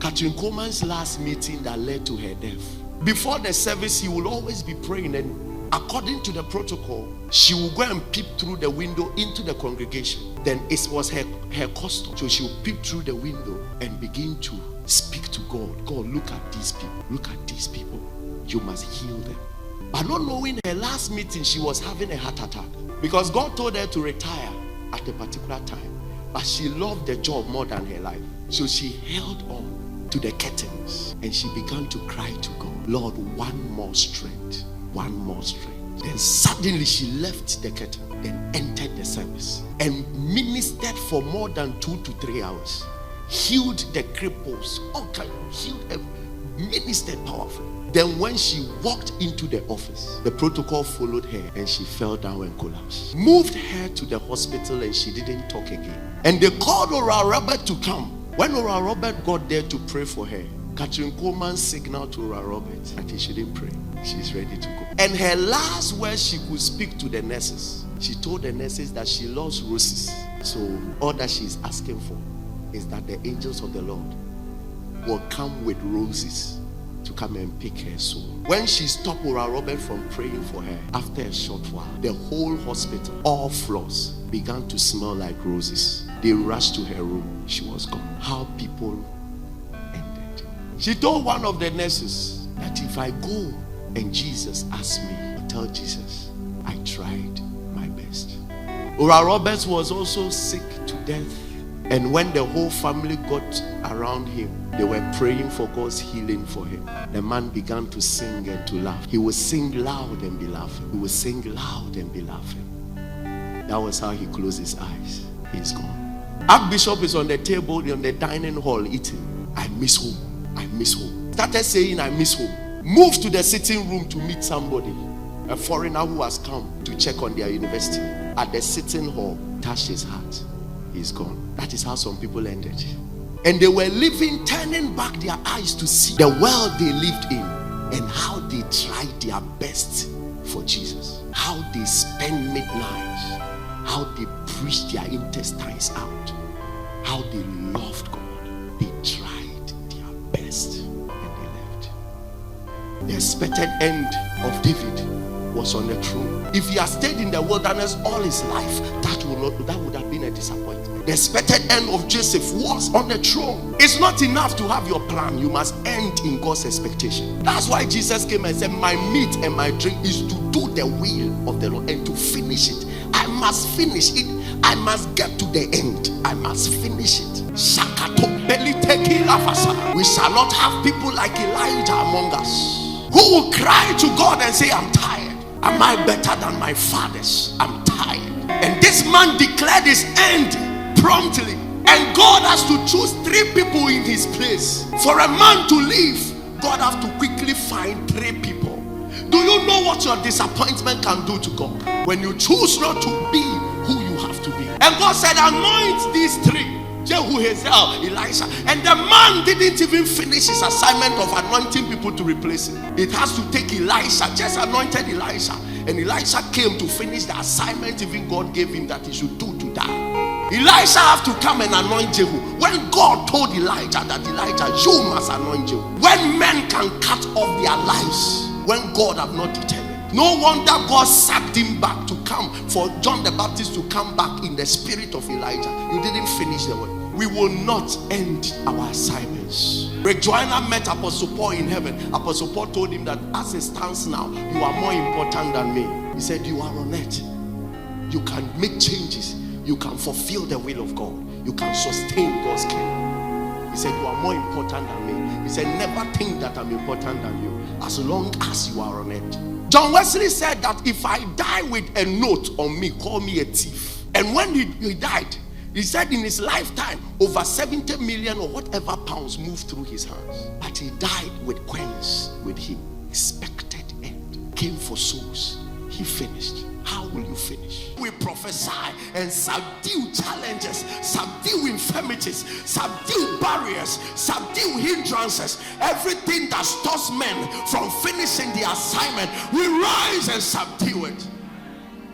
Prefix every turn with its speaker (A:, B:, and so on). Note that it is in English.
A: Catherine Coleman's last meeting that led to her death. Before the service, he will always be praying, and according to the protocol, she will go and peep through the window into the congregation. Then it was her custom. So she will peep through the window and begin to speak to God. God, look at these people. Look at these people. You must heal them. But not knowing her last meeting, she was having a heart attack. Because God told her to retire at a particular time. But she loved the job more than her life. So she held on to the curtains and she began to cry to God. Lord, one more strength. One more strength. Then suddenly she left the curtain, then entered the service and ministered for more than 2 to 3 hours. Healed the cripples, healed, ministered powerfully. Then when she walked into the office, the protocol followed her and she fell down and collapsed. Moved her to the hospital and she didn't talk again. And they called Oral Robert to come. When Oral Robert got there to pray for her, Catherine Coleman signaled to Oral Robert that he shouldn't pray. She's ready to go. And her last words she could speak to the nurses, she told the nurses that she loves roses. So all that she's asking for is that the angels of the Lord will come with roses to come and pick her soul. When she stopped Oral Robert from praying for her, after a short while, the whole hospital, all floors, began to smell like roses. They rushed to her room. She was gone. How people ended. She told one of the nurses that if I go and Jesus asked me, I'll tell Jesus I tried my best. Oral Roberts was also sick to death. And when the whole family got around him, they were praying for God's healing for him. The man began to sing and to laugh. He would sing loud and be laughing. He would sing loud and be laughing. That was how he closed his eyes. He's gone. Archbishop is on the table in the dining hall eating. I miss home. I miss home. Started saying, I miss home. Moved to the sitting room to meet somebody. A foreigner who has come to check on their university. At the sitting hall, touched his heart. He's gone. That is how some people ended. And they were living, turning back their eyes to see the world they lived in and how they tried their best for Jesus. How they spent midnights. How they preached their intestines out. How they loved God. They tried their best and they left. The expected end of David was on the throne. If he had stayed in the wilderness all his life, that would have been a disappointment. The expected end of Joseph was on the throne. It's not enough to have your plan. You must end in God's expectation. That's why Jesus came and said, my meat and my drink is to do the will of the Lord and to finish it. I must finish it. I must get to the end. I must finish it. We shall not have people like Elijah among us who will cry to God and say, I'm tired. Am I better than my fathers? I'm tired. And this man declared his end promptly. And God has to choose 3 people in his place. For a man to leave, God has to quickly find 3 people. Do you know what your disappointment can do to God? When you choose not to be who you have to be. And God said, anoint these 3. Jehu, Hazael, Elisha. And the man didn't even finish his assignment of anointing people to replace him. It has to take Elisha. Just anointed Elisha. And Elisha came to finish the assignment even God gave him that he should do to die. Elisha have to come and anoint Jehu. When God told Elijah that Elijah, you must anoint Jehu. When men can cut off their lives, when God have not determined. No wonder God sacked him back to come for John the Baptist to come back in the spirit of Elijah. You didn't finish the work. We will not end our assignments. Rick Joyner met Apostle Paul in heaven. Apostle Paul told him that as it stands now, you are more important than me. He said, you are on it. You can make changes. You can fulfill the will of God. You can sustain God's kingdom. He said, you are more important than me. He said, never think that I'm important than you, as long as you are on it. John Wesley said that if I die with a note on me, call me a thief. And when he died, he said in his lifetime, over 70 million or whatever pounds moved through his hands. But he died with coins with him. Expected end. Came for souls. He finished. How will you finish? We prophesy and subdue challenges, subdue infirmities, subdue barriers, subdue hindrances, everything that stops men from finishing the assignment. We rise and subdue it.